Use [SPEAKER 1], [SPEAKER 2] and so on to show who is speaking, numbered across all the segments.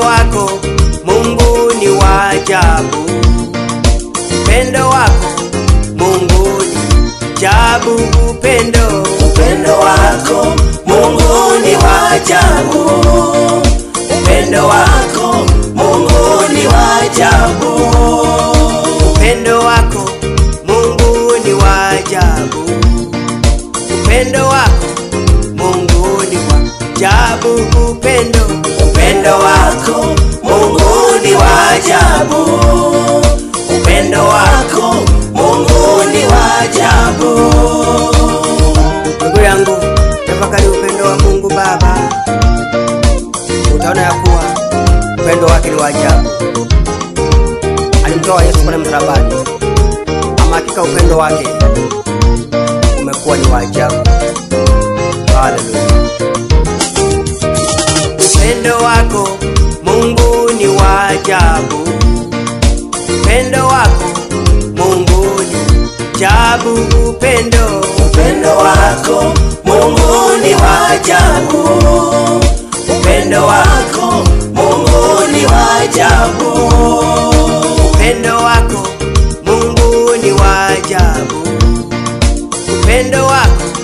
[SPEAKER 1] wako Mungu ni wa ajabu. Upendo wako Mungu ni ajabu. Upendo wako Mungu ni wa ajabu. Upendo wako Mungu ni wa ajabu. Upendo wako Mungu ni wa ajabu. Upendo wako Mungu ni wa ajabu. Upendo wako Mungu ni wa ajabu. Upendo wako Mungu ni wa ajabu. Ndugu yangu, tafakari upendo wa Mungu Baba, utaona ya kuwa upendo wake ni wa ajabu. Alimtoa Yesu pale msalabani. Ama hakika upendo wake umekuwa ni wa ajabu. Haleluya. Upendo wako Mungu ni wa ajabu. Upendo wako Mungu ni ajabu. Upendo wako Mungu ni wa ajabu. Upendo wako Mungu ni wa ajabu. Upendo wako Mungu ni wa ajabu. Upendo wako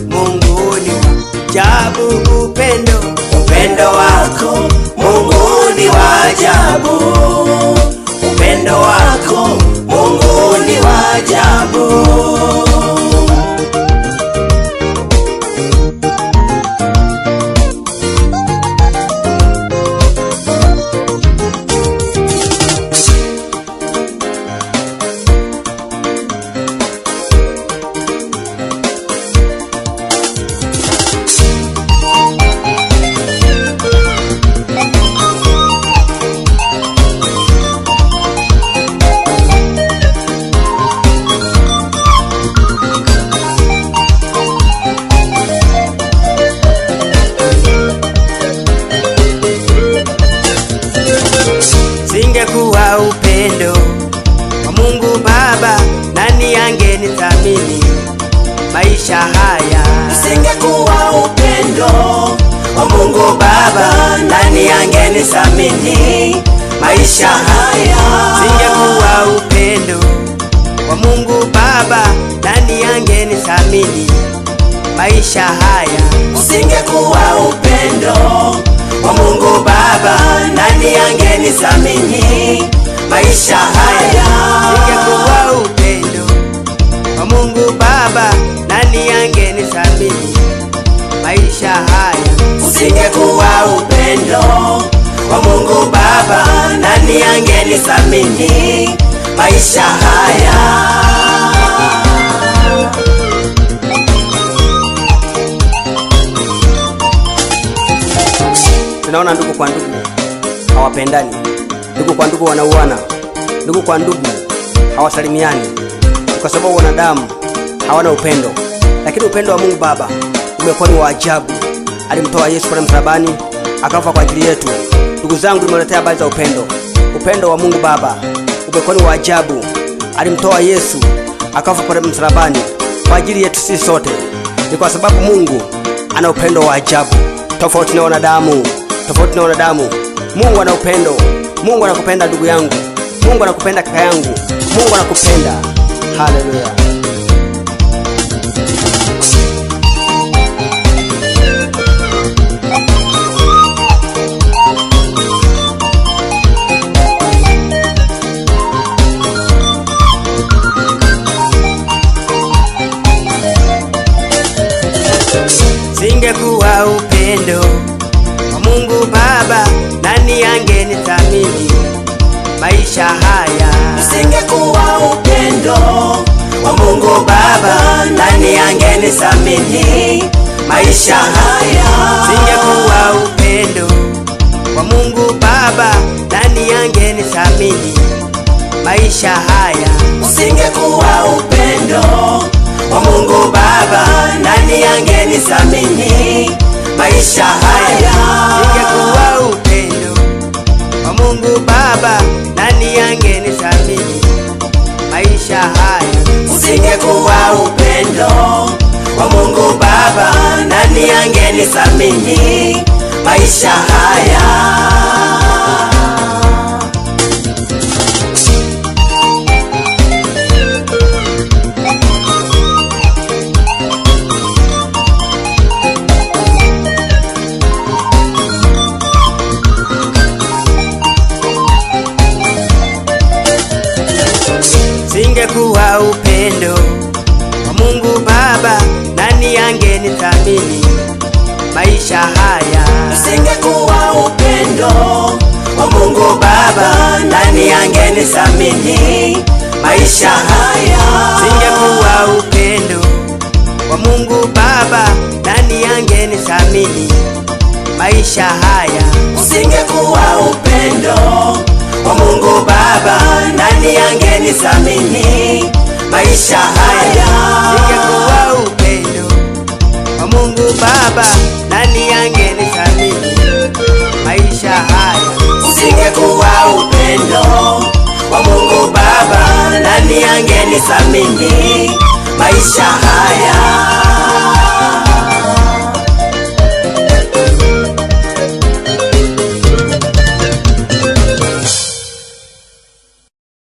[SPEAKER 1] Mungu ni wa ajabu. Upendo wako Mungu ni wa ajabu. Upendo wako Mungu ni wa ajabu. Singekuwa upendo wa Mungu Baba, nani angenithamini maisha haya? Singekuwa upendo wa Mungu Baba, nani angenithamini maisha haya? Singekuwa upendo wa Mungu Baba, nani angenithamini maisha haya? Singekuwa upendo wa Mungu Baba, nani angenithamini maisha haya? Singekuwa upendo wa Mungu Baba, nani angenithamini maisha haya? Singekuwa upendo wa Mungu Baba, nani angenithamini maisha haya? Tunaona ndugu kwa ndugu hawapendani, ndugu kwa ndugu wanauana, ndugu kwa ndugu hawasalimiani, kwa sababu wanadamu hawana upendo. Lakini upendo wa Mungu Baba umekuwa ni wa ajabu. Alimtoa Yesu pale msalabani akafa kwa ajili yetu. Ndugu zangu, nimeletea habari za upendo. Upendo wa Mungu Baba umekuwa ni wa ajabu. Alimtoa Yesu akafa pale msalabani kwa ajili yetu sisi sote. Ni kwa sababu Mungu ana upendo wa ajabu, tofauti na wanadamu. Tofauti na wanadamu, Mungu ana upendo. Mungu anakupenda ndugu yangu. Mungu anakupenda kaka yangu. Mungu anakupenda. Haleluya. Singekuwa upendo wa Mungu Baba, nani angenithamini maisha haya? Singekuwa upendo wa Mungu Baba, nani angenithamini maisha haya? Singekuwa upendo wa Mungu Baba, nani angenithamini maisha haya? Singekuwa upendo wa Mungu Baba, nani angenithamini maisha haya? Singekuwa upendo wa Mungu Baba, nani angenithamini maisha haya? Singekuwa upendo wa Mungu Baba, nani angenithamini maisha haya? upendo wa Mungu Baba, nani angenithamini maisha haya?
[SPEAKER 2] Usingekuwa upendo wa Mungu Baba, nani angenithamini maisha haya?
[SPEAKER 1] Usingekuwa upendo wa Mungu Baba, nani angenithamini maisha haya?
[SPEAKER 2] Usingekuwa upendo wa Mungu Baba, nani angenithamini maisha haya?
[SPEAKER 1] Usingekuwa upendo wa Mungu Baba, nani angenithamini maisha haya?
[SPEAKER 2] Usingekuwa upendo wa Mungu Baba, nani angenithamini maisha haya?